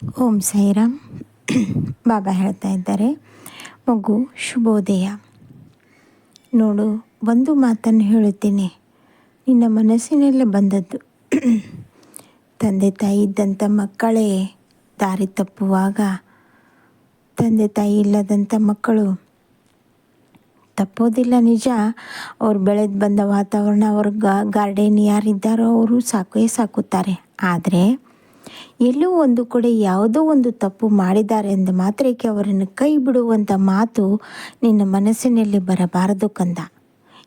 ಓಂ ಸಾಯಿರಾಮ್. ಬಾಬಾ ಹೇಳ್ತಾ ಇದ್ದಾರೆ, ಮಗು ಶುಭೋದಯ. ನೋಡು, ಒಂದು ಮಾತನ್ನು ಹೇಳುತ್ತೇನೆ, ನಿನ್ನ ಮನಸ್ಸಿನಲ್ಲೇ ಬಂದದ್ದು. ತಂದೆ ತಾಯಿ ಇದ್ದಂಥ ಮಕ್ಕಳೇ ದಾರಿ ತಪ್ಪುವಾಗ, ತಂದೆ ತಾಯಿ ಇಲ್ಲದಂಥ ಮಕ್ಕಳು ತಪ್ಪೋದಿಲ್ಲ ನಿಜ. ಅವ್ರು ಬೆಳೆದು ಬಂದ ವಾತಾವರಣ, ಅವ್ರ ಗಾರ್ಡನ್ ಯಾರಿದ್ದಾರೋ ಅವರು ಸಾಕುತ್ತಾರೆ. ಆದರೆ ಎಲ್ಲೋ ಒಂದು ಕಡೆ ಯಾವುದೋ ಒಂದು ತಪ್ಪು ಮಾಡಿದ್ದಾರೆ ಎಂದ ಮಾತ್ರಕ್ಕೆ ಅವರನ್ನು ಕೈ ಬಿಡುವಂಥ ಮಾತು ನಿನ್ನ ಮನಸ್ಸಿನಲ್ಲಿ ಬರಬಾರದು ಕಂದ.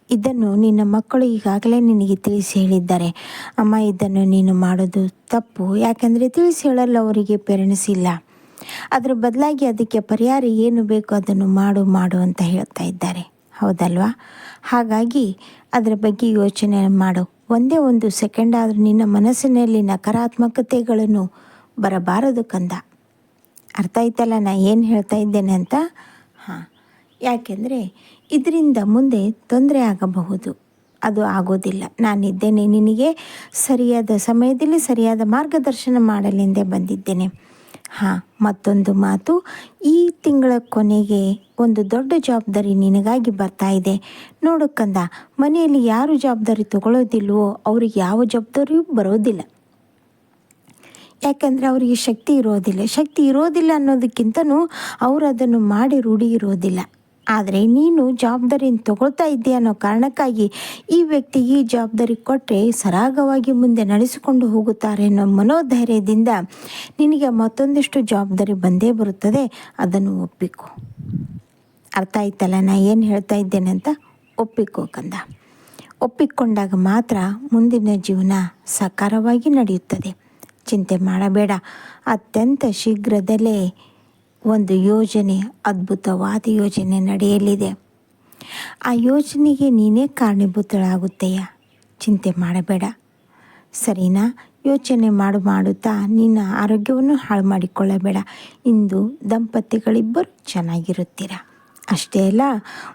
ಇದನ್ನು ನಿನ್ನ ಮಕ್ಕಳು ಈಗಾಗಲೇ ನಿನಗೆ ತಿಳಿಸಿ ಹೇಳಿದ್ದಾರೆ. ಅಮ್ಮ, ಇದನ್ನು ನೀನು ಮಾಡೋದು ತಪ್ಪು, ಯಾಕೆಂದರೆ ತಿಳಿಸಿ ಹೇಳಲು ಅವರಿಗೆ ಪೇರೆಂಟ್ಸ್ ಇಲ್ಲ. ಅದರ ಬದಲಾಗಿ ಅದಕ್ಕೆ ಪರಿಹಾರ ಏನು ಬೇಕು ಅದನ್ನು ಮಾಡು ಅಂತ ಹೇಳ್ತಾ ಇದ್ದಾರೆ, ಹೌದಲ್ವಾ? ಹಾಗಾಗಿ ಅದರ ಬಗ್ಗೆ ಯೋಚನೆ ಮಾಡು. ಒಂದೇ ಒಂದು ಸೆಕೆಂಡ್ ಆದರೂ ನಿನ್ನ ಮನಸ್ಸಿನಲ್ಲಿ ನಕಾರಾತ್ಮಕತೆಗಳನ್ನು ಬರಬಾರದು ಕಂದ. ಅರ್ಥ ಆಯ್ತಲ್ಲ ನಾ ಏನು ಹೇಳ್ತಾ ಇದ್ದೇನೆ ಅಂತ? ಯಾಕೆಂದರೆ ಇದರಿಂದ ಮುಂದೆ ತೊಂದರೆ ಆಗಬಹುದು. ಅದು ಆಗೋದಿಲ್ಲ. ನಾನಿದ್ದೇನೆ, ನಿನಗೆ ಸರಿಯಾದ ಸಮಯದಲ್ಲಿ ಸರಿಯಾದ ಮಾರ್ಗದರ್ಶನ ಮಾಡಲೆಂದೇ ಬಂದಿದ್ದೇನೆ. ಮತ್ತೊಂದು ಮಾತು, ಈ ತಿಂಗಳ ಕೊನೆಗೆ ಒಂದು ದೊಡ್ಡ ಜವಾಬ್ದಾರಿ ನಿನಗಾಗಿ ಬರ್ತಾ ಇದೆ. ನೋಡು ಕಂದ, ಮನೆಯಲ್ಲಿ ಯಾರು ಜವಾಬ್ದಾರಿ ತಗೊಳ್ಳೋದಿಲ್ವೋ ಅವ್ರಿಗೆ ಯಾವ ಜವಾಬ್ದಾರಿಯೂ ಬರೋದಿಲ್ಲ. ಯಾಕೆಂದರೆ ಅವರಿಗೆ ಶಕ್ತಿ ಇರೋದಿಲ್ಲ ಅನ್ನೋದಕ್ಕಿಂತನೂ ಅವರು ಅದನ್ನು ಮಾಡಿ ರೂಢಿ ಇರೋದಿಲ್ಲ. ಆದರೆ ನೀನು ಜವಾಬ್ದಾರಿಯನ್ನು ತಗೊಳ್ತಾ ಇದ್ದೀಯ ಅನ್ನೋ ಕಾರಣಕ್ಕಾಗಿ ಈ ವ್ಯಕ್ತಿಗೆ ಈ ಜವಾಬ್ದಾರಿ ಕೊಟ್ಟರೆ ಸರಾಗವಾಗಿ ಮುಂದೆ ನಡೆಸಿಕೊಂಡು ಹೋಗುತ್ತಾರೆ ಅನ್ನೋ ಮನೋಧೈರ್ಯದಿಂದ ನಿನಗೆ ಮತ್ತೊಂದಿಷ್ಟು ಜವಾಬ್ದಾರಿ ಬಂದೇ ಬರುತ್ತದೆ. ಅದನ್ನು ಒಪ್ಪಿಕೊ. ಅರ್ಥ ಆಯ್ತಲ್ಲ ನಾ ಏನು ಹೇಳ್ತಾ ಇದ್ದೇನೆ ಅಂತ? ಒಪ್ಪಿಕೋ ಕಂದ. ಒಪ್ಪಿಕೊಂಡಾಗ ಮಾತ್ರ ಮುಂದಿನ ಜೀವನ ಸಾಕಾರವಾಗಿ ನಡೆಯುತ್ತದೆ. ಚಿಂತೆ ಮಾಡಬೇಡ. ಅತ್ಯಂತ ಶೀಘ್ರದಲ್ಲೇ ಒಂದು ಯೋಜನೆ, ಅದ್ಭುತವಾದ ಯೋಜನೆ ನಡೆಯಲಿದೆ. ಆ ಯೋಜನೆಗೆ ನೀನೇ ಕಾರಣೀಭೂತಳಾಗುತ್ತೆಯ. ಚಿಂತೆ ಮಾಡಬೇಡ, ಸರಿನಾ? ಯೋಚನೆ ಮಾಡುತ್ತಾ ನಿನ್ನ ಆರೋಗ್ಯವನ್ನು ಹಾಳು ಮಾಡಿಕೊಳ್ಳಬೇಡ. ಇಂದು ದಂಪತಿಗಳಿಬ್ಬರು ಚೆನ್ನಾಗಿರುತ್ತೀರ. ಅಷ್ಟೇ ಅಲ್ಲ,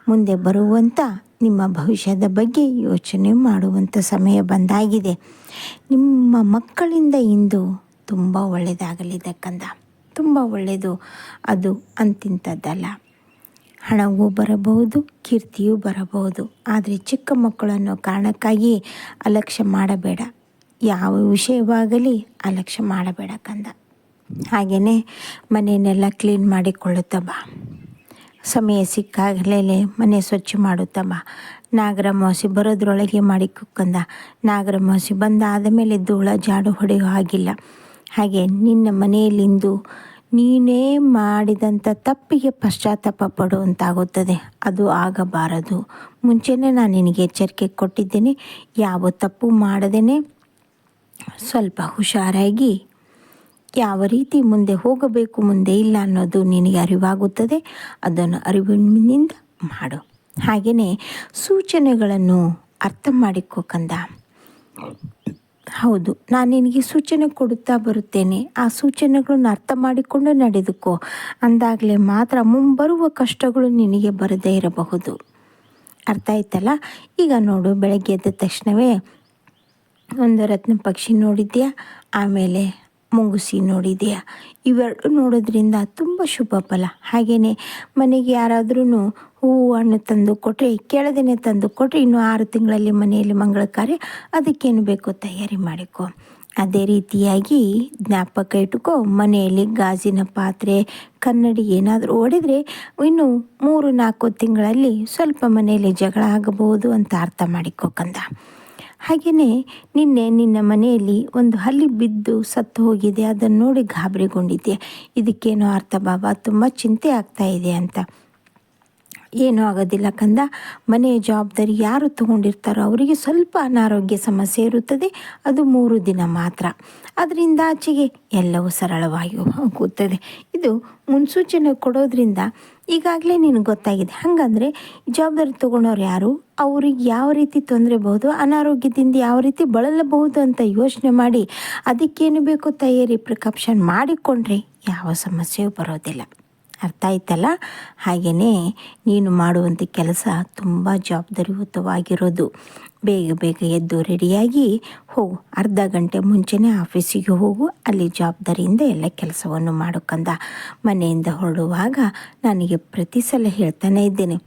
ಮುಂದೆ ಬರುವಂಥ ನಿಮ್ಮ ಭವಿಷ್ಯದ ಬಗ್ಗೆ ಯೋಚನೆ ಮಾಡುವಂಥ ಸಮಯ ಬಂದಾಗಿದೆ. ನಿಮ್ಮ ಮಕ್ಕಳಿಂದ ಇಂದು ತುಂಬ ಒಳ್ಳೆಯದಾಗಲಿದೆ ಕಂದ, ತುಂಬ ಒಳ್ಳೆಯದು. ಅದು ಅಂತಿಂಥದ್ದಲ್ಲ. ಹಣವೂ ಬರಬಹುದು, ಕೀರ್ತಿಯೂ ಬರಬಹುದು. ಆದರೆ ಚಿಕ್ಕ ಮಕ್ಕಳನ್ನು ಕಾರಣಕ್ಕಾಗಿ ಅಲಕ್ಷ್ಯ ಮಾಡಬೇಡ. ಯಾವ ವಿಷಯವಾಗಲಿ ಅಲಕ್ಷ್ಯ ಮಾಡಬೇಡ ಕಂದ. ಹಾಗೆಯೇ ಮನೆಯನ್ನೆಲ್ಲ ಕ್ಲೀನ್ ಮಾಡಿಕೊಳ್ಳುತ್ತಾ ಬಾ. ಸಮಯ ಸಿಕ್ಕಾಗಲೇ ಮನೆ ಸ್ವಚ್ಛ ಮಾಡುತ್ತಾ ಬಾ. ನಾಗರಮಾವಾಸ್ಯೆ ಬರೋದ್ರೊಳಗೆ ಮಾಡಿಕೊಂಡ. ನಾಗರಮಾವಾಸ್ಯೆ ಬಂದಾದ ಮೇಲೆ ಧೂಳ ಜಾಡು ಹೊಡೆಯೋ ಹಾಗಿಲ್ಲ. ಹಾಗೆ ನಿನ್ನ ಮನೆಯಲ್ಲಿಂದು ನೀನೇ ಮಾಡಿದಂಥ ತಪ್ಪಿಗೆ ಪಶ್ಚಾತ್ತಾಪ ಪಡುವಂತಾಗುತ್ತದೆ. ಅದು ಆಗಬಾರದು. ಮುಂಚೆನೇ ನಾನು ನಿನಗೆ ಎಚ್ಚರಿಕೆ ಕೊಟ್ಟಿದ್ದೇನೆ. ಯಾವ ತಪ್ಪು ಮಾಡದೇನೆ ಸ್ವಲ್ಪ ಹುಷಾರಾಗಿ ಯಾವ ರೀತಿ ಮುಂದೆ ಹೋಗಬೇಕು, ಮುಂದೆ ಇಲ್ಲ ಅನ್ನೋದು ನಿನಗೆ ಅರಿವಾಗುತ್ತದೆ. ಅದನ್ನು ಅರಿವಿನಿಂದ ಮಾಡು. ಹಾಗೆಯೇ ಸೂಚನೆಗಳನ್ನು ಅರ್ಥ ಮಾಡಿಕೋ ಕಂದ. ಹೌದು, ನಾನು ನಿನಗೆ ಸೂಚನೆ ಕೊಡುತ್ತಾ ಬರುತ್ತೇನೆ. ಆ ಸೂಚನೆಗಳನ್ನು ಅರ್ಥ ಮಾಡಿಕೊಂಡು ನಡೆದುಕೋ. ಅಂದಾಗಲೇ ಮಾತ್ರ ಮುಂಬರುವ ಕಷ್ಟಗಳು ನಿನಗೆ ಬರದೇ ಇರಬಹುದು. ಅರ್ಥ ಆಯ್ತಲ್ಲ? ಈಗ ನೋಡು, ಬೆಳಗ್ಗೆ ಎದ್ದ ತಕ್ಷಣವೇ ಒಂದು ರತ್ನ ಪಕ್ಷಿ ನೋಡಿದ್ಯಾ, ಆಮೇಲೆ ಮುಂಗುಸಿ ನೋಡಿದೆಯಾ? ಇವೆರಡು ನೋಡೋದ್ರಿಂದ ತುಂಬ ಶುಭ ಫಲ. ಹಾಗೆಯೇ ಮನೆಗೆ ಯಾರಾದ್ರೂ ಹೂವು ಹಣ್ಣು ತಂದು ಕೊಟ್ಟರೆ, ಕೇಳದೇನೆ ತಂದು ಕೊಟ್ಟರೆ, ಇನ್ನು 6 ತಿಂಗಳಲ್ಲಿ ಮನೆಯಲ್ಲಿ ಮಂಗಳ ಕಾರ್ಯ, ಅದಕ್ಕೇನು ಬೇಕೋ ತಯಾರಿ ಮಾಡಿಕೊ. ಅದೇ ರೀತಿಯಾಗಿ ಜ್ಞಾಪಕ ಇಟ್ಕೋ, ಮನೆಯಲ್ಲಿ ಗಾಜಿನ ಪಾತ್ರೆ, ಕನ್ನಡಿ ಏನಾದರೂ ಒಡೆದರೆ ಇನ್ನು 3-4 ತಿಂಗಳಲ್ಲಿ ಸ್ವಲ್ಪ ಮನೆಯಲ್ಲಿ ಜಗಳ ಆಗಬಹುದು ಅಂತ ಅರ್ಥ ಮಾಡಿಕೋ ಕಂದ. ಹಾಗೆಯೇ ನಿನ್ನ ಮನೆಯಲ್ಲಿ ಒಂದು ಹಲ್ಲಿ ಬಿದ್ದು ಸತ್ತು ಹೋಗಿದೆ. ಅದನ್ನು ನೋಡಿ ಗಾಬರಿಗೊಂಡಿದ್ದೆ. ಇದಕ್ಕೇನೋ ಅರ್ಥ ಬಾಬಾ, ತುಂಬ ಚಿಂತೆ ಆಗ್ತಾ ಇದೆ ಅಂತ. ಏನೂ ಆಗೋದಿಲ್ಲ ಕಂದ. ಮನೆಯ ಜವಾಬ್ದಾರಿ ಯಾರು ತಗೊಂಡಿರ್ತಾರೋ ಅವರಿಗೆ ಸ್ವಲ್ಪ ಅನಾರೋಗ್ಯ ಸಮಸ್ಯೆ ಇರುತ್ತದೆ. ಅದು 3 ದಿನ ಮಾತ್ರ. ಅದರಿಂದ ಆಚೆಗೆ ಎಲ್ಲವೂ ಸರಳವಾಗಿ ಹೋಗುತ್ತದೆ. ಇದು ಮುನ್ಸೂಚನೆ ಕೊಡೋದ್ರಿಂದ ಈಗಾಗಲೇ ನಿನಗೆ ಗೊತ್ತಾಗಿದೆ. ಹಾಗಂದರೆ ಜವಾಬ್ದಾರಿ ತೊಗೊಂಡವ್ರು ಯಾರು, ಅವ್ರಿಗೆ ಯಾವ ರೀತಿ ತೊಂದರೆ ಬಹುದು, ಅನಾರೋಗ್ಯದಿಂದ ಯಾವ ರೀತಿ ಬಳಲಬಹುದು ಅಂತ ಯೋಚನೆ ಮಾಡಿ ಅದಕ್ಕೇನು ಬೇಕೋ ತಯಾರಿ ಪ್ರಿಕಾಪ್ಷನ್ ಮಾಡಿಕೊಂಡ್ರೆ ಯಾವ ಸಮಸ್ಯೆಯೂ ಬರೋದಿಲ್ಲ. ಅರ್ಥ ಆಯ್ತಲ್ಲ? ಹಾಗೆಯೇ ನೀನು ಮಾಡುವಂಥ ಕೆಲಸ ತುಂಬ ಜವಾಬ್ದಾರಿಯುತವಾಗಿರೋದು. ಬೇಗ ಬೇಗ ಎದ್ದು ರೆಡಿಯಾಗಿ ಹೋಗು. ಅರ್ಧ ಗಂಟೆ ಮುಂಚೆನೇ ಆಫೀಸಿಗೆ ಹೋಗು. ಅಲ್ಲಿ ಜವಾಬ್ದಾರಿಯಿಂದ ಎಲ್ಲ ಕೆಲಸವನ್ನು ಮಾಡೋಕ್ಕಂದ. ಮನೆಯಿಂದ ಹೊರಡುವಾಗ ನನಗೆ ಪ್ರತಿ ಸಲ ಹೇಳ್ತಾನೆ ಇದ್ದೇನೆ,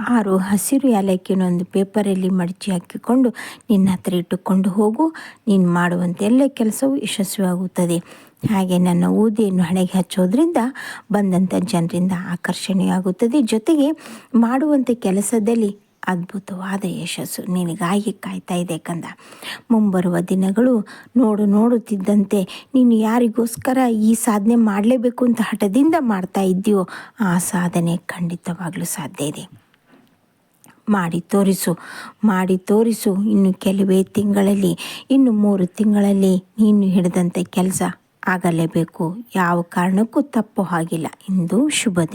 6 ಹಸಿರು ಏಲಕ್ಕಿಯನ್ನು ಒಂದು ಪೇಪರಲ್ಲಿ ಮಡಚಿ ಹಾಕಿಕೊಂಡು ನಿನ್ನ ಹತ್ರ ಇಟ್ಟುಕೊಂಡು ಹೋಗು. ನೀನು ಮಾಡುವಂಥ ಎಲ್ಲ ಕೆಲಸವು ಯಶಸ್ವಿಯಾಗುತ್ತದೆ. ಹಾಗೆ ನನ್ನ ಊದಿಯನ್ನು ಹಣೆಗೆ ಹಚ್ಚೋದ್ರಿಂದ ಬಂದಂಥ ಜನರಿಂದ ಆಕರ್ಷಣೆಯಾಗುತ್ತದೆ. ಜೊತೆಗೆ ಮಾಡುವಂಥ ಕೆಲಸದಲ್ಲಿ ಅದ್ಭುತವಾದ ಯಶಸ್ಸು ನಿನಗಾಗಿ ಕಾಯ್ತಾ ಇದೆ ಕಂದ. ಮುಂಬರುವ ದಿನಗಳು ನೋಡುತ್ತಿದ್ದಂತೆ ನೀನು ಯಾರಿಗೋಸ್ಕರ ಈ ಸಾಧನೆ ಮಾಡಲೇಬೇಕು ಅಂತ ಹಠದಿಂದ ಮಾಡ್ತಾ ಇದ್ದೀಯೋ ಆ ಸಾಧನೆ ಖಂಡಿತವಾಗಲೂ ಸಾಧ್ಯ ಇದೆ. ಮಾಡಿ ತೋರಿಸು. ಇನ್ನು ಕೆಲವೇ ತಿಂಗಳಲ್ಲಿ, ಇನ್ನು 3 ತಿಂಗಳಲ್ಲಿ ನೀನು ಹಿಡಿದಂಥ ಕೆಲಸ ಆಗಲೇಬೇಕು. ಯಾವ ಕಾರಣಕ್ಕೂ ತಪ್ಪೋ ಹಾಗಿಲ್ಲ. ಇಂದು ಶುಭ ದಿನ.